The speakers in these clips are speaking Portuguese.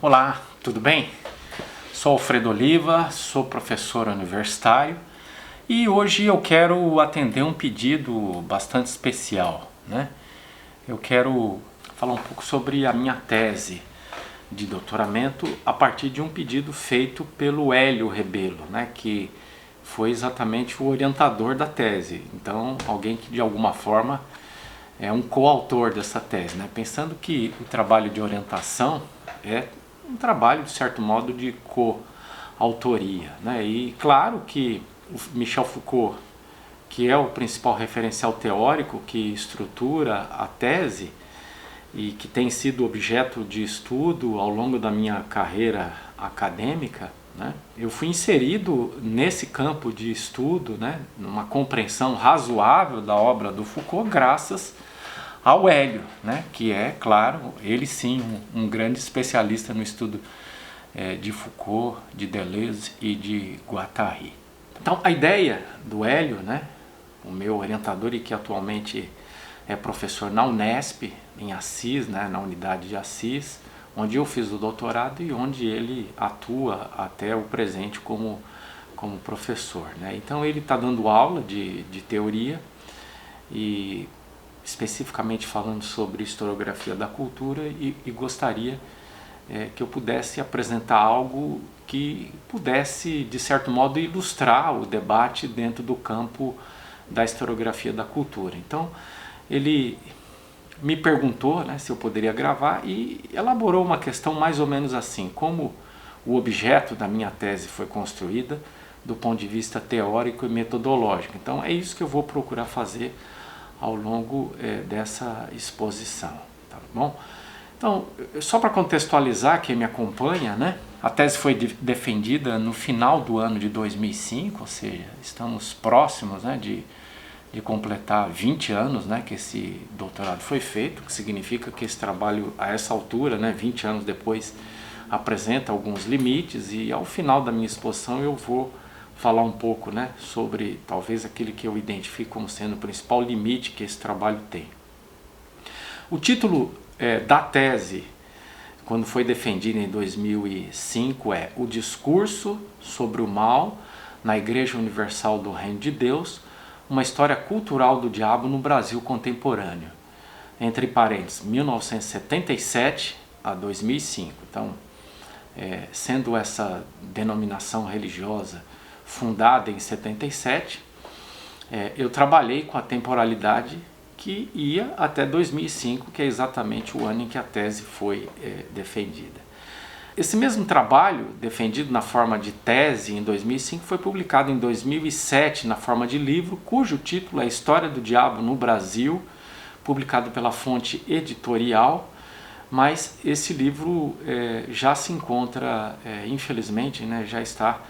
Olá, tudo bem? Sou Alfredo Oliva, sou professor universitário e hoje eu quero atender um pedido bastante especial, né? Eu quero falar um pouco sobre a minha tese de doutoramento a partir de um pedido feito pelo Hélio Rebelo, né? Que foi exatamente o orientador da tese. Então, alguém que de alguma forma é um coautor dessa tese, né? Pensando que o trabalho de orientação é um trabalho, de certo modo, de coautoria, né? E claro que o Michel Foucault, que é o principal referencial teórico que estrutura a tese e que tem sido objeto de estudo ao longo da minha carreira acadêmica, né? Eu fui inserido nesse campo de estudo, né? Numa compreensão razoável da obra do Foucault, graças ao Hélio, né? Que é, claro, ele sim, um grande especialista no estudo de Foucault, de Deleuze e de Guattari. Então, a ideia do Hélio, né? O meu orientador e que atualmente é professor na Unesp, em Assis, né? Na unidade de Assis, onde eu fiz o doutorado e onde ele atua até o presente como professor, né? Então, ele está dando aula de teoria e especificamente falando sobre historiografia da cultura e gostaria que eu pudesse apresentar algo que pudesse, de certo modo, ilustrar o debate dentro do campo da historiografia da cultura. Então, ele me perguntou, né, se eu poderia gravar e elaborou uma questão mais ou menos assim: como o objeto da minha tese foi construída do ponto de vista teórico e metodológico. Então, é isso que eu vou procurar fazer ao longo dessa exposição, tá bom? Então, só para contextualizar quem me acompanha, né? A tese foi defendida no final do ano de 2005, ou seja, estamos próximos, né, de completar 20 anos, né, que esse doutorado foi feito, que significa que esse trabalho, a essa altura, né, 20 anos depois, apresenta alguns limites e ao final da minha exposição eu vou falar um pouco, né, sobre talvez aquele que eu identifico como sendo o principal limite que esse trabalho tem. O título da tese, quando foi defendida em 2005, é O Discurso sobre o Mal na Igreja Universal do Reino de Deus, uma história cultural do diabo no Brasil contemporâneo, entre parênteses, 1977 a 2005. Então, sendo essa denominação religiosa fundada em 77, eu trabalhei com a temporalidade que ia até 2005, que é exatamente o ano em que a tese foi defendida. Esse mesmo trabalho, defendido na forma de tese em 2005, foi publicado em 2007 na forma de livro, cujo título é História do Diabo no Brasil, publicado pela Fonte Editorial, mas esse livro já se encontra, infelizmente, né, já está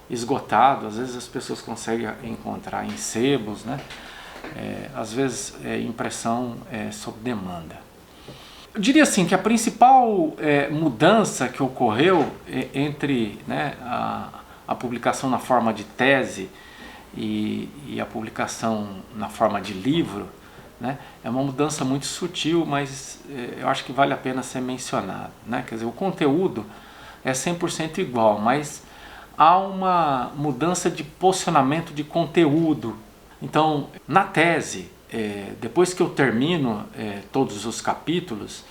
esgotado. Às vezes as pessoas conseguem encontrar em sebos, né? Às vezes impressão sob demanda. Eu diria assim que a principal mudança que ocorreu entre, né, a publicação na forma de tese e a publicação na forma de livro, né, é uma mudança muito sutil, mas eu acho que vale a pena ser mencionado, né? Quer dizer, o conteúdo é 100% igual, mas há uma mudança de posicionamento de conteúdo. Então, na tese, depois que eu termino todos os capítulos,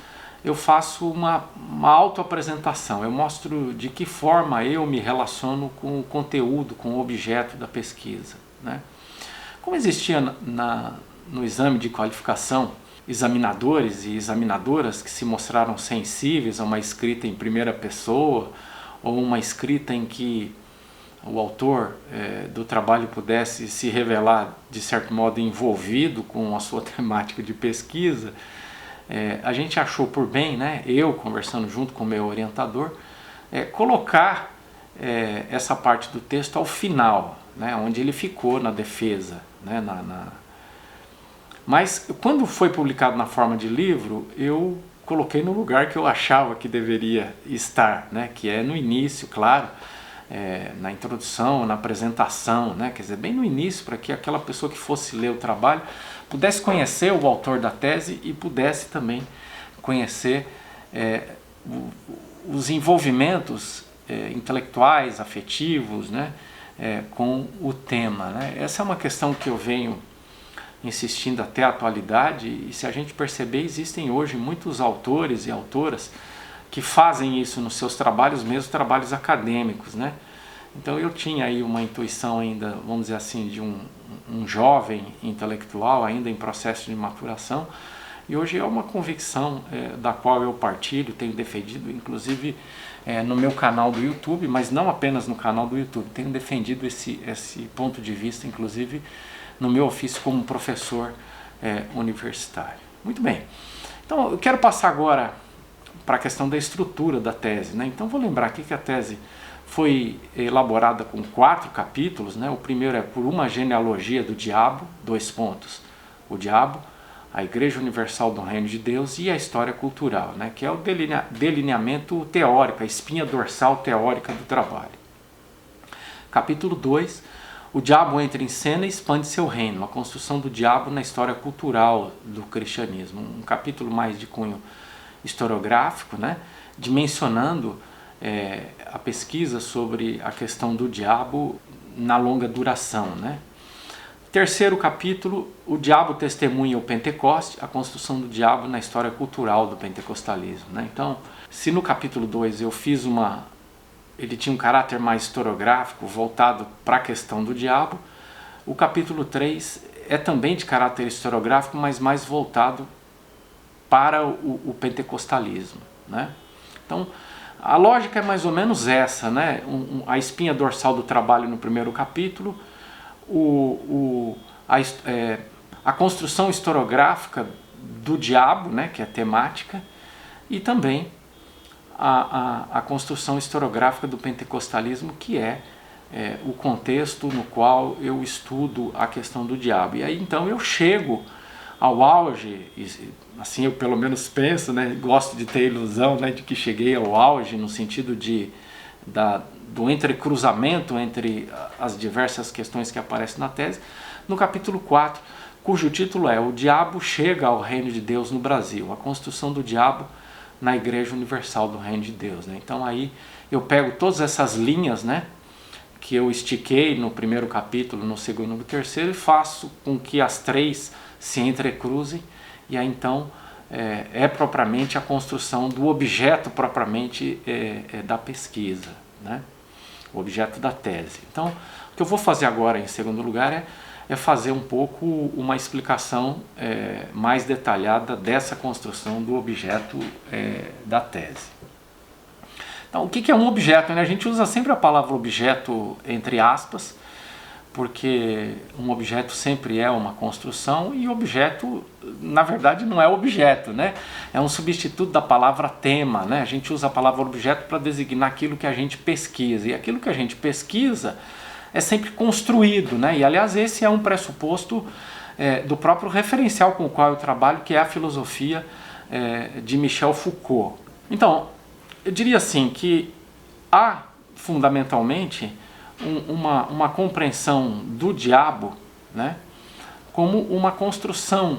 eu faço uma autoapresentação. Eu mostro de que forma eu me relaciono com o conteúdo, com o objeto da pesquisa, né? Como existia no exame de qualificação examinadores e examinadoras que se mostraram sensíveis a uma escrita em primeira pessoa ou uma escrita em que o autor do trabalho pudesse se revelar, de certo modo, envolvido com a sua temática de pesquisa, a gente achou por bem, né, eu conversando junto com o meu orientador, colocar essa parte do texto ao final, né, onde ele ficou na defesa, né, Mas quando foi publicado na forma de livro, eu coloquei no lugar que eu achava que deveria estar, né, que é no início, claro, na introdução, na apresentação, né, quer dizer, bem no início, para que aquela pessoa que fosse ler o trabalho pudesse conhecer o autor da tese e pudesse também conhecer os envolvimentos intelectuais, afetivos, né, com o tema, né? Essa é uma questão que eu venho insistindo até a atualidade, e se a gente perceber, existem hoje muitos autores e autoras que fazem isso nos seus trabalhos, mesmo trabalhos acadêmicos, né? Então eu tinha aí uma intuição ainda, vamos dizer assim, de um jovem intelectual ainda em processo de maturação, e hoje é uma convicção da qual eu partilho, tenho defendido, inclusive no meu canal do YouTube, mas não apenas no canal do YouTube, tenho defendido esse ponto de vista, inclusive no meu ofício como professor universitário. Muito bem, então eu quero passar agora para a questão da estrutura da tese, né? Então vou lembrar aqui que a tese foi elaborada com 4 capítulos, né? O primeiro é Por uma genealogia do diabo, 2 pontos, o diabo, a Igreja Universal do Reino de Deus e a história cultural, né? Que é o delineamento teórico, a espinha dorsal teórica do trabalho. Capítulo 2, o diabo entra em cena e expande seu reino, a construção do diabo na história cultural do cristianismo, um capítulo mais de cunho historiográfico, né? Dimensionando a pesquisa sobre a questão do diabo na longa duração, né? Terceiro capítulo, o diabo testemunha o Pentecoste, a construção do diabo na história cultural do pentecostalismo, né? Então, se no capítulo 2 eu fiz ele tinha um caráter mais historiográfico, voltado para a questão do diabo, o capítulo 3 é também de caráter historiográfico, mas mais voltado para o pentecostalismo, né? Então, a lógica é mais ou menos essa, né? A espinha dorsal do trabalho no primeiro capítulo, a construção historiográfica do diabo, né, que é temática, e também a construção historiográfica do pentecostalismo, que é o contexto no qual eu estudo a questão do diabo. E aí então eu chego ao auge, assim eu pelo menos penso, né, gosto de ter a ilusão, né, de que cheguei ao auge no sentido do entrecruzamento entre as diversas questões que aparecem na tese, no capítulo 4, cujo título é O Diabo Chega ao Reino de Deus no Brasil, a construção do diabo na Igreja Universal do Reino de Deus, né? Então aí eu pego todas essas linhas, né, que eu estiquei no primeiro capítulo, no segundo e no terceiro, e faço com que as 3 se entrecruzem, e aí então propriamente a construção do objeto propriamente da pesquisa, né? O objeto da tese. Então, o que eu vou fazer agora em segundo lugar é fazer um pouco uma explicação mais detalhada dessa construção do objeto da tese. Então, o que é um objeto, né? A gente usa sempre a palavra objeto entre aspas, porque um objeto sempre é uma construção, e objeto, na verdade, não é objeto, né? É um substituto da palavra tema, né? A gente usa a palavra objeto para designar aquilo que a gente pesquisa, e aquilo que a gente pesquisa é sempre construído, né? E, aliás, esse é um pressuposto do próprio referencial com o qual eu trabalho, que é a filosofia de Michel Foucault. Então, eu diria assim que há, fundamentalmente, uma compreensão do diabo, né, como uma construção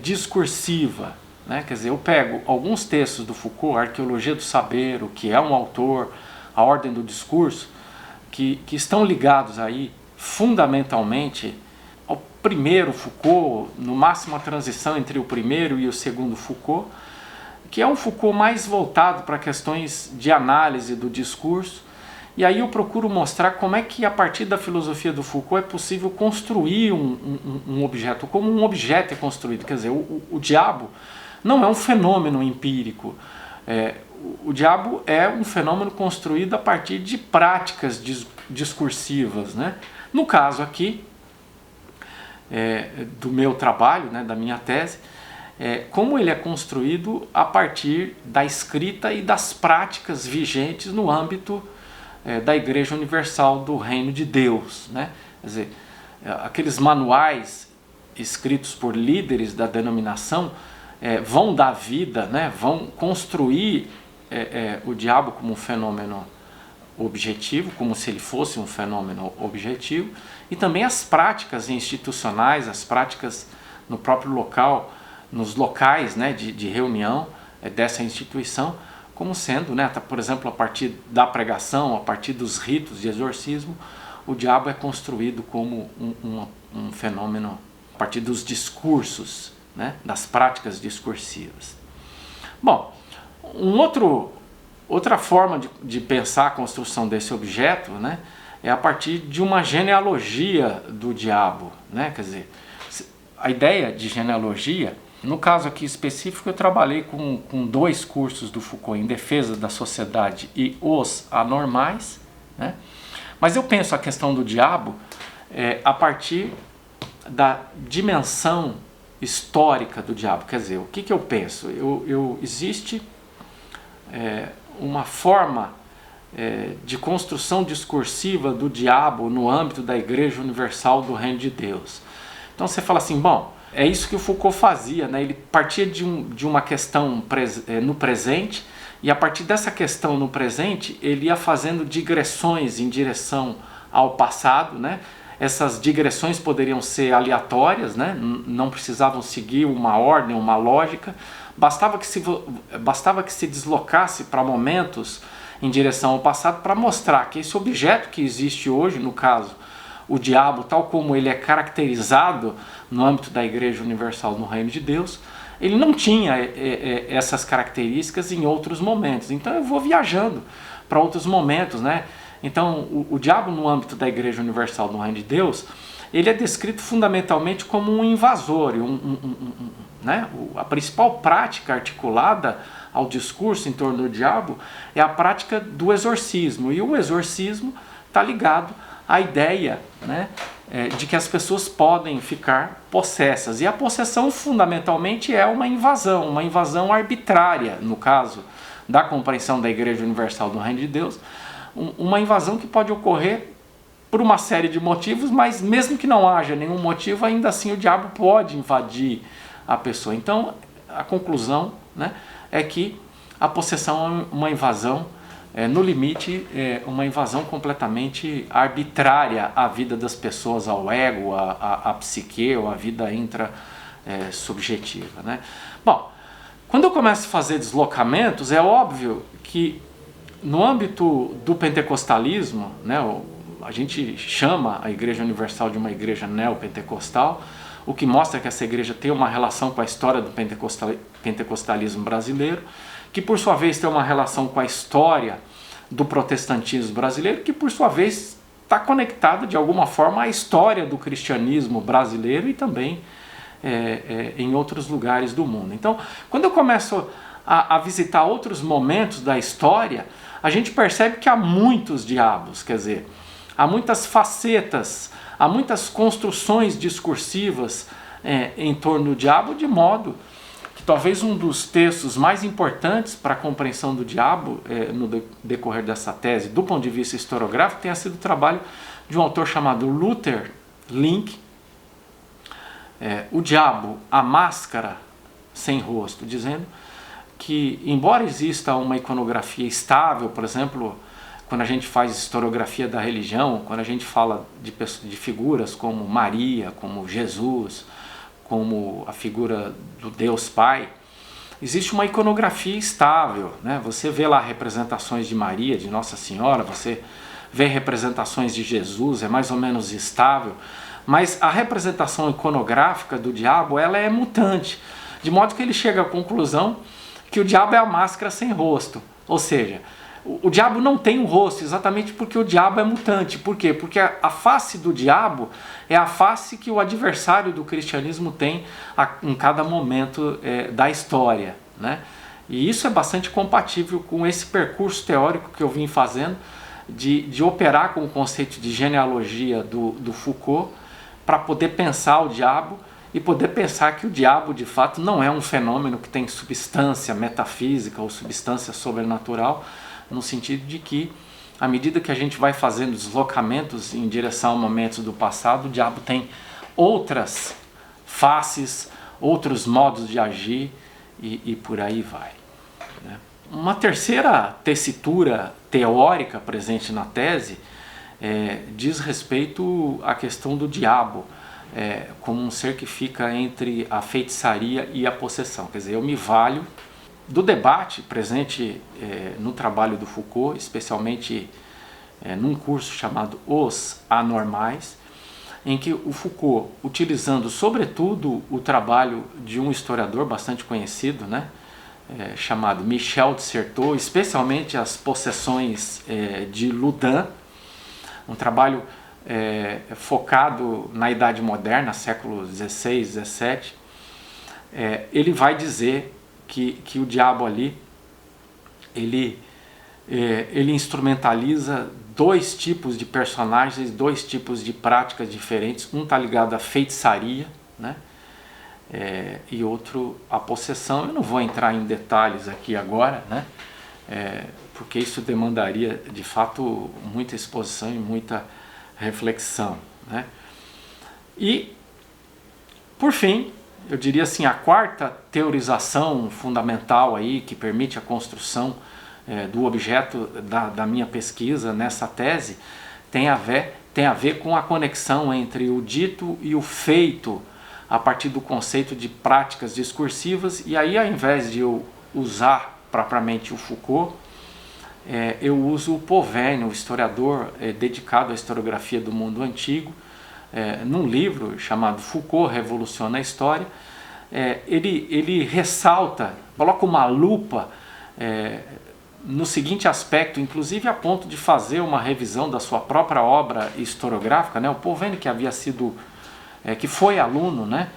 discursiva, né? Quer dizer, eu pego alguns textos do Foucault, a Arqueologia do Saber, o que é um autor, a Ordem do Discurso, que estão ligados aí fundamentalmente ao primeiro Foucault, no máximo a transição entre o primeiro e o segundo Foucault, que é um Foucault mais voltado para questões de análise do discurso. E aí eu procuro mostrar como é que a partir da filosofia do Foucault é possível construir um objeto, como um objeto é construído. Quer dizer, o diabo não é um fenômeno empírico, o diabo é um fenômeno construído a partir de práticas discursivas, né? No caso aqui, do meu trabalho, né, da minha tese, como ele é construído a partir da escrita e das práticas vigentes no âmbito da Igreja Universal do Reino de Deus, né? Quer dizer, aqueles manuais escritos por líderes da denominação vão dar vida, né? Vão construir o diabo como um fenômeno objetivo, como se ele fosse um fenômeno objetivo, e também as práticas institucionais, as práticas no próprio local, nos locais, né, de reunião dessa instituição, como sendo, né, por exemplo, a partir da pregação, a partir dos ritos de exorcismo, o diabo é construído como um fenômeno a partir dos discursos, né, das práticas discursivas. Bom, outra forma de pensar a construção desse objeto, né, é a partir de uma genealogia do diabo, né? Quer dizer, a ideia de genealogia, no caso aqui específico, eu trabalhei com 2 cursos do Foucault, em defesa da sociedade e os anormais, né? Mas eu penso a questão do diabo a partir da dimensão histórica do diabo. Quer dizer, o que eu penso? Existe uma forma de construção discursiva do diabo no âmbito da Igreja Universal do Reino de Deus. Então você fala assim, bom, é isso que o Foucault fazia, né? Ele partia de uma questão no presente, e a partir dessa questão no presente, ele ia fazendo digressões em direção ao passado, né? Essas digressões poderiam ser aleatórias, né? Não precisavam seguir uma ordem, uma lógica, bastava que se deslocasse para momentos em direção ao passado para mostrar que esse objeto que existe hoje, no caso, o diabo, tal como ele é caracterizado no âmbito da Igreja Universal no Reino de Deus, ele não tinha essas características em outros momentos. Então eu vou viajando para outros momentos, né? Então o diabo no âmbito da Igreja Universal no Reino de Deus, ele é descrito fundamentalmente como um invasor, né? A principal prática articulada ao discurso em torno do diabo é a prática do exorcismo, e o exorcismo está ligado à ideia, né, de que as pessoas podem ficar possessas, e a possessão fundamentalmente é uma invasão arbitrária, no caso da compreensão da Igreja Universal do Reino de Deus, uma invasão que pode ocorrer por uma série de motivos, mas mesmo que não haja nenhum motivo, ainda assim o diabo pode invadir a pessoa. Então a conclusão, né, é que a possessão é uma invasão, no limite, uma invasão completamente arbitrária à vida das pessoas, ao ego, à psique, ou à vida intra-subjetiva, né? Bom, quando eu começo a fazer deslocamentos, é óbvio que no âmbito do pentecostalismo, né, a gente chama a Igreja Universal de uma igreja neopentecostal, o que mostra que essa igreja tem uma relação com a história do pentecostalismo brasileiro, que por sua vez tem uma relação com a história do protestantismo brasileiro, que por sua vez está conectada de alguma forma à história do cristianismo brasileiro e também em outros lugares do mundo. Então, quando eu começo a visitar outros momentos da história, a gente percebe que há muitos diabos, quer dizer, há muitas facetas, há muitas construções discursivas em torno do diabo, de modo que talvez um dos textos mais importantes para a compreensão do diabo no decorrer dessa tese, do ponto de vista historiográfico, tenha sido o trabalho de um autor chamado Luther Link, O Diabo, a Máscara Sem Rosto, dizendo que, embora exista uma iconografia estável, por exemplo, quando a gente faz historiografia da religião, quando a gente fala de figuras como Maria, como Jesus, como a figura do Deus Pai, existe uma iconografia estável, né? Você vê lá representações de Maria, de Nossa Senhora, você vê representações de Jesus, é mais ou menos estável, mas a representação iconográfica do diabo, ela é mutante, de modo que ele chega à conclusão que o diabo é a máscara sem rosto, ou seja, o diabo não tem um rosto, exatamente porque o diabo é mutante. Por quê? Porque a face do diabo é a face que o adversário do cristianismo tem em cada momento da história, né? E isso é bastante compatível com esse percurso teórico que eu vim fazendo de operar com o conceito de genealogia do Foucault para poder pensar o diabo e poder pensar que o diabo de fato não é um fenômeno que tem substância metafísica ou substância sobrenatural, no sentido de que, à medida que a gente vai fazendo deslocamentos em direção a momentos do passado, o diabo tem outras faces, outros modos de agir e por aí vai, né? Uma terceira tessitura teórica presente na tese diz respeito à questão do diabo como um ser que fica entre a feitiçaria e a possessão. Quer dizer, eu me valho do debate presente no trabalho do Foucault, especialmente num curso chamado Os Anormais, em que o Foucault, utilizando sobretudo o trabalho de um historiador bastante conhecido, né, chamado Michel de Certeau, especialmente as possessões de Loudun, um trabalho focado na Idade Moderna, século XVI, XVII, ele vai dizer que o diabo ali, ele instrumentaliza dois tipos de personagens, dois tipos de práticas diferentes. Um está ligado à feitiçaria, né? E outro à possessão. Eu não vou entrar em detalhes aqui agora, né? Porque isso demandaria de fato muita exposição e muita reflexão, né? E, por fim, eu diria assim, a quarta teorização fundamental aí que permite a construção do objeto da minha pesquisa nessa tese tem a ver com a conexão entre o dito e o feito a partir do conceito de práticas discursivas. E aí, ao invés de eu usar propriamente o Foucault, eu uso o Pauverne, o historiador dedicado à historiografia do mundo antigo, num livro chamado Foucault Revoluciona a História. Ele ressalta, coloca uma lupa no seguinte aspecto, inclusive a ponto de fazer uma revisão da sua própria obra historiográfica, né? O Pauverne, que foi aluno, né,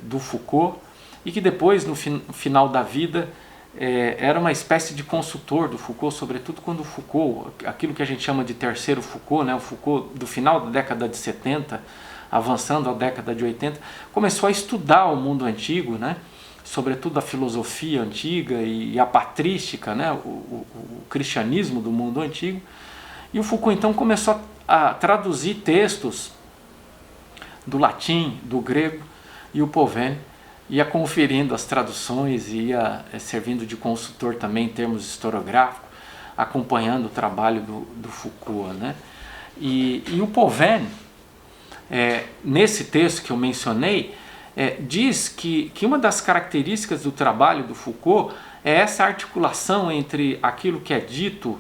do Foucault, e que depois, no final da vida, era uma espécie de consultor do Foucault, sobretudo quando o Foucault, aquilo que a gente chama de terceiro Foucault, né, o Foucault do final da década de 70, avançando à década de 80, começou a estudar o mundo antigo, né, sobretudo a filosofia antiga e a patrística, né, o cristianismo do mundo antigo. E o Foucault então começou a traduzir textos do latim, do grego, e o Pauverne ia conferindo as traduções e ia servindo de consultor também em termos historiográficos, acompanhando o trabalho do Foucault, né? E o Pauverne, nesse texto que eu mencionei, diz que uma das características do trabalho do Foucault é essa articulação entre aquilo que é dito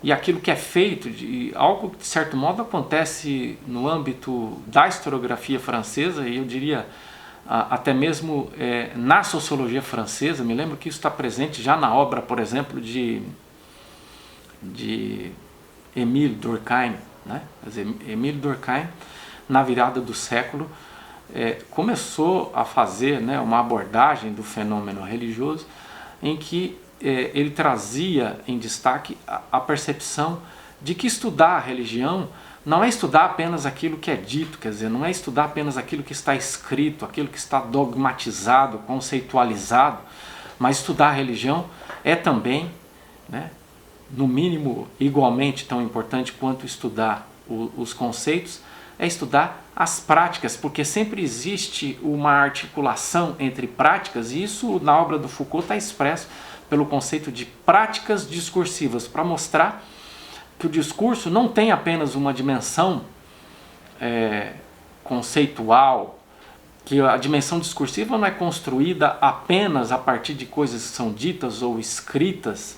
e aquilo que é feito, algo que de certo modo acontece no âmbito da historiografia francesa, e eu diria até mesmo na sociologia francesa. Me lembro que isso está presente já na obra, por exemplo, de Émile Durkheim, né? Quer dizer, Émile Durkheim, na virada do século, começou a fazer, né, uma abordagem do fenômeno religioso em que ele trazia em destaque a percepção de que estudar a religião não é estudar apenas aquilo que é dito, quer dizer, não é estudar apenas aquilo que está escrito, aquilo que está dogmatizado, conceitualizado, mas estudar a religião é também, né, no mínimo igualmente tão importante quanto estudar os conceitos, é estudar as práticas, porque sempre existe uma articulação entre práticas, e isso na obra do Foucault está expresso pelo conceito de práticas discursivas, para mostrar que o discurso não tem apenas uma dimensão conceitual, que a dimensão discursiva não é construída apenas a partir de coisas que são ditas ou escritas,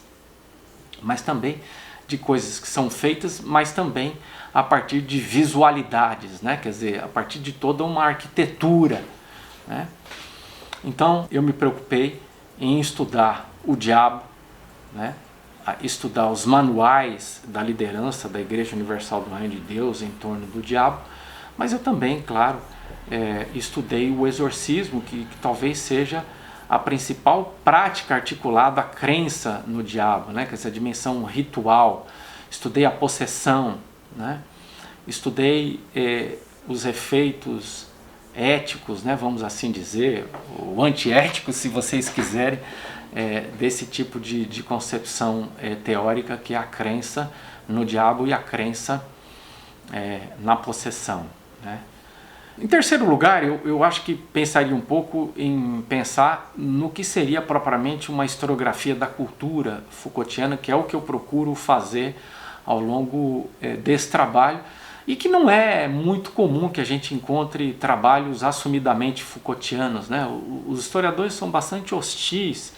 mas também de coisas que são feitas, mas também a partir de visualidades, né? Quer dizer, a partir de toda uma arquitetura, né? Então eu me preocupei em estudar o diabo, né? Estudar os manuais da liderança da Igreja Universal do Reino de Deus em torno do diabo, mas eu também, claro, estudei o exorcismo, que talvez seja a principal prática articulada à crença no diabo, né? Que é essa dimensão ritual. Estudei a possessão, né? Estudei os efeitos éticos, né? Vamos assim dizer, ou antiéticos, se vocês quiserem, desse tipo de concepção teórica, que é a crença no diabo e a crença na possessão, né? Em terceiro lugar, eu acho que pensaria um pouco em pensar no que seria propriamente uma historiografia da cultura Foucaultiana, que é o que eu procuro fazer ao longo desse trabalho, e que não é muito comum que a gente encontre trabalhos assumidamente Foucaultianos, né? Os historiadores são bastante hostis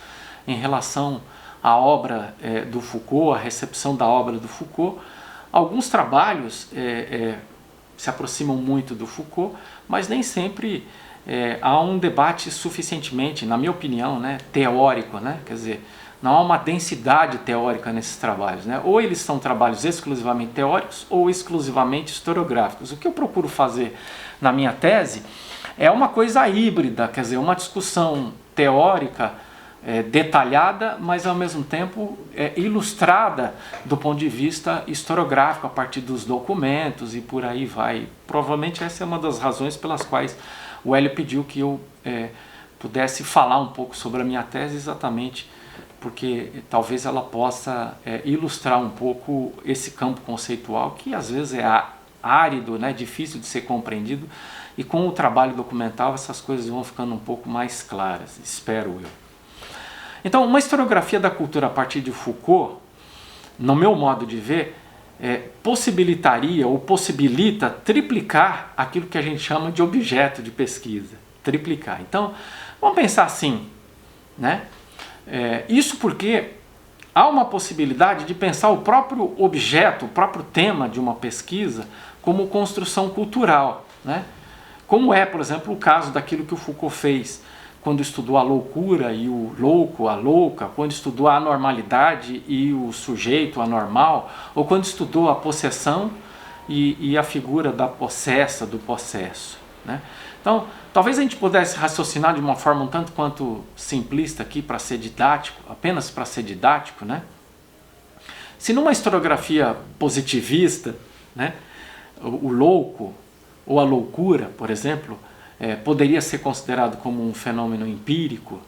em relação à obra do Foucault, a recepção da obra do Foucault. Alguns trabalhos se aproximam muito do Foucault, mas nem sempre há um debate suficientemente, na minha opinião, né, teórico, né? Quer dizer, não há uma densidade teórica nesses trabalhos, né? Ou eles são trabalhos exclusivamente teóricos ou exclusivamente historiográficos. O que eu procuro fazer na minha tese é uma coisa híbrida, quer dizer, uma discussão teórica detalhada, mas ao mesmo tempo ilustrada do ponto de vista historiográfico, a partir dos documentos e por aí vai. Provavelmente essa é uma das razões pelas quais o Hélio pediu que eu pudesse falar um pouco sobre a minha tese, exatamente porque talvez ela possa ilustrar um pouco esse campo conceitual que às vezes é árido, né, difícil de ser compreendido, e com o trabalho documental essas coisas vão ficando um pouco mais claras, espero eu. Então, uma historiografia da cultura a partir de Foucault, no meu modo de ver, possibilitaria ou possibilita triplicar aquilo que a gente chama de objeto de pesquisa. Triplicar. Então, vamos pensar assim, né? Isso porque há uma possibilidade de pensar o próprio objeto, o próprio tema de uma pesquisa como construção cultural, né? Como por exemplo, o caso daquilo que o Foucault fez quando estudou a loucura e o louco, a louca, quando estudou a anormalidade e o sujeito anormal, ou quando estudou a possessão e a figura da possessa, do possesso, né? Então, talvez a gente pudesse raciocinar de uma forma um tanto quanto simplista aqui para ser didático, apenas para ser didático, né? Se numa historiografia positivista, né, o louco ou a loucura, por exemplo, poderia ser considerado como um fenômeno empírico,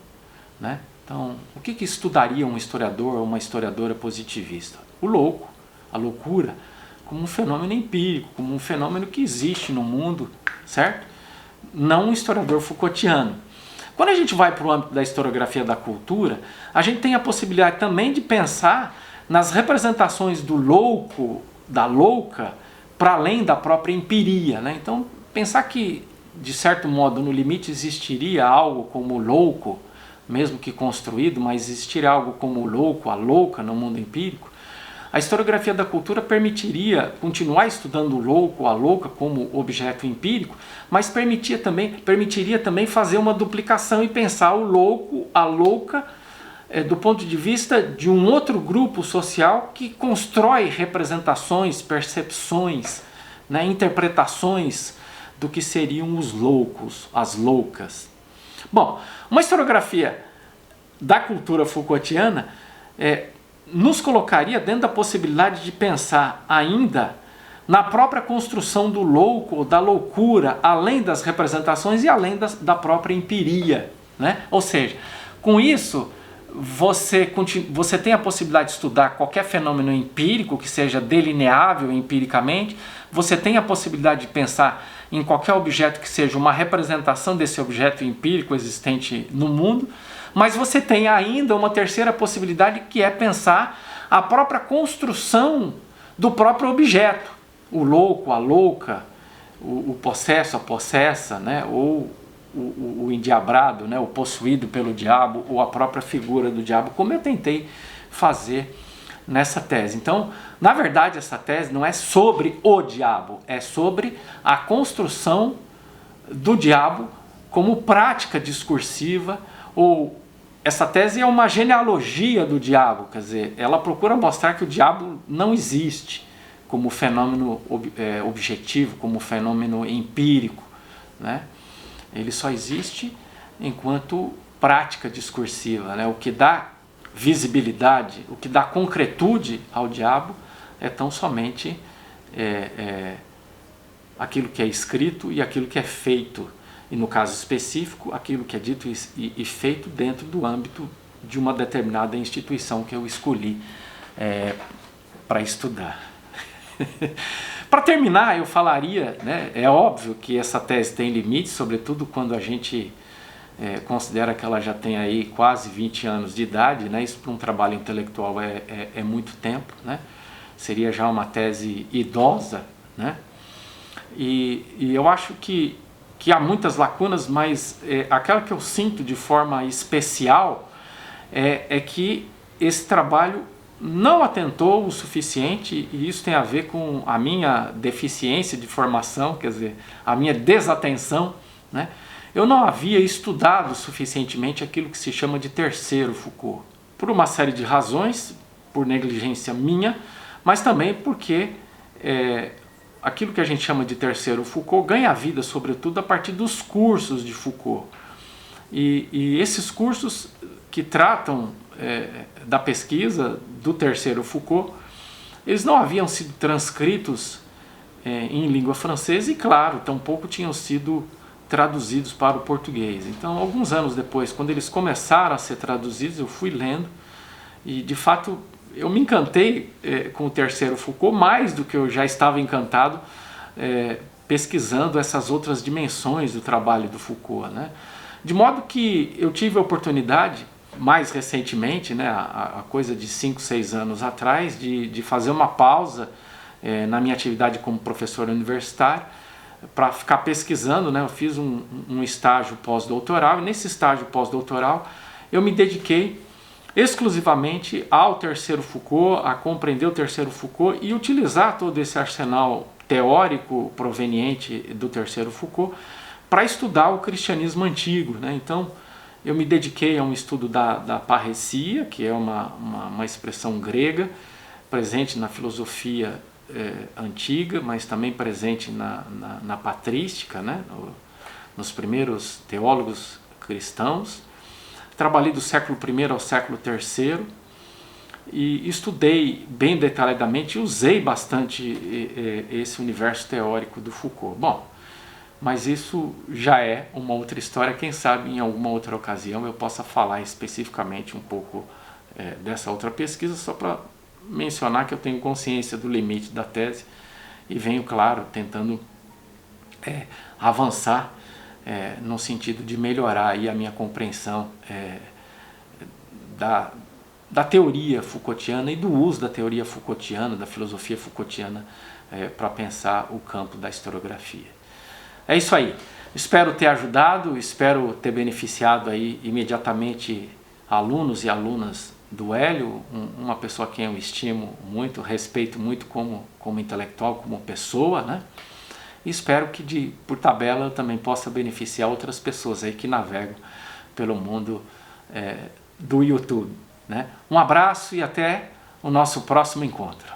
né? Então, o que estudaria um historiador ou uma historiadora positivista? O louco, a loucura, como um fenômeno empírico, como um fenômeno que existe no mundo, certo? Não um historiador Foucaultiano. Quando a gente vai para o âmbito da historiografia da cultura, a gente tem a possibilidade também de pensar nas representações do louco, da louca, para além da própria empiria, né? Então, pensar que, de certo modo, no limite existiria algo como louco, mesmo que construído, mas existiria algo como o louco, a louca no mundo empírico. A historiografia da cultura permitiria continuar estudando o louco, a louca como objeto empírico, mas permitiria também fazer uma duplicação e pensar o louco, a louca, do ponto de vista de um outro grupo social que constrói representações, percepções, né, interpretações do que seriam os loucos, as loucas. Bom, uma historiografia da cultura Foucaultiana nos colocaria dentro da possibilidade de pensar ainda na própria construção do louco, ou da loucura, além das representações e além da própria empiria, né? Ou seja, com isso você tem a possibilidade de estudar qualquer fenômeno empírico que seja delineável empiricamente, você tem a possibilidade de pensar em qualquer objeto que seja uma representação desse objeto empírico existente no mundo, mas você tem ainda uma terceira possibilidade, que é pensar a própria construção do próprio objeto, o louco, a louca, o possesso, a possessa, né? Ou o endiabrado, né? O possuído pelo diabo, ou a própria figura do diabo, como eu tentei fazer nessa tese. Então, na verdade, essa tese não é sobre o diabo, é sobre a construção do diabo como prática discursiva, ou essa tese é uma genealogia do diabo, quer dizer, ela procura mostrar que o diabo não existe como fenômeno objetivo, como fenômeno empírico, né? Ele só existe enquanto prática discursiva, né? O que dá visibilidade, o que dá concretude ao diabo é tão somente aquilo que é escrito e aquilo que é feito, e no caso específico, aquilo que é dito e feito dentro do âmbito de uma determinada instituição que eu escolhi para estudar. Para terminar, eu falaria, né, é óbvio que essa tese tem limites, sobretudo quando a gente considera que ela já tem aí quase 20 anos de idade, né? Isso para um trabalho intelectual é muito tempo, né? Seria já uma tese idosa, né? E eu acho que há muitas lacunas, mas aquela que eu sinto de forma especial é que esse trabalho não atentou o suficiente, e isso tem a ver com a minha deficiência de formação, quer dizer, a minha desatenção, né? Eu não havia estudado suficientemente aquilo que se chama de terceiro Foucault, por uma série de razões, por negligência minha, mas também porque aquilo que a gente chama de terceiro Foucault ganha vida, sobretudo, a partir dos cursos de Foucault. E esses cursos que tratam da pesquisa do terceiro Foucault, eles não haviam sido transcritos em língua francesa e, claro, tampouco tinham sido traduzidos para o português. Então, alguns anos depois, quando eles começaram a ser traduzidos, eu fui lendo e, de fato, eu me encantei com o terceiro Foucault mais do que eu já estava encantado pesquisando essas outras dimensões do trabalho do Foucault, né? De modo que eu tive a oportunidade, mais recentemente, né, a coisa de 5, 6 anos atrás, de fazer uma pausa na minha atividade como professor universitário para ficar pesquisando, né? Eu fiz um estágio pós-doutoral, e nesse estágio pós-doutoral eu me dediquei exclusivamente ao terceiro Foucault, a compreender o terceiro Foucault e utilizar todo esse arsenal teórico proveniente do terceiro Foucault para estudar o cristianismo antigo, né? Então, eu me dediquei a um estudo da parresia, que é uma expressão grega, presente na filosofia antiga, mas também presente na patrística, né? Nos primeiros teólogos cristãos. Trabalhei do século I ao século III e estudei bem detalhadamente e usei bastante esse universo teórico do Foucault. Bom, mas isso já é uma outra história, quem sabe em alguma outra ocasião eu possa falar especificamente um pouco dessa outra pesquisa, só para mencionar que eu tenho consciência do limite da tese e venho, claro, tentando avançar no sentido de melhorar aí a minha compreensão da teoria Foucaultiana e do uso da teoria Foucaultiana, da filosofia Foucaultiana para pensar o campo da historiografia. É isso aí. Espero ter ajudado, espero ter beneficiado aí imediatamente alunos e alunas do Hélio, uma pessoa a quem eu estimo muito, respeito muito como intelectual, como pessoa, né? E espero que por tabela eu também possa beneficiar outras pessoas aí que navegam pelo mundo do YouTube, né? Um abraço e até o nosso próximo encontro.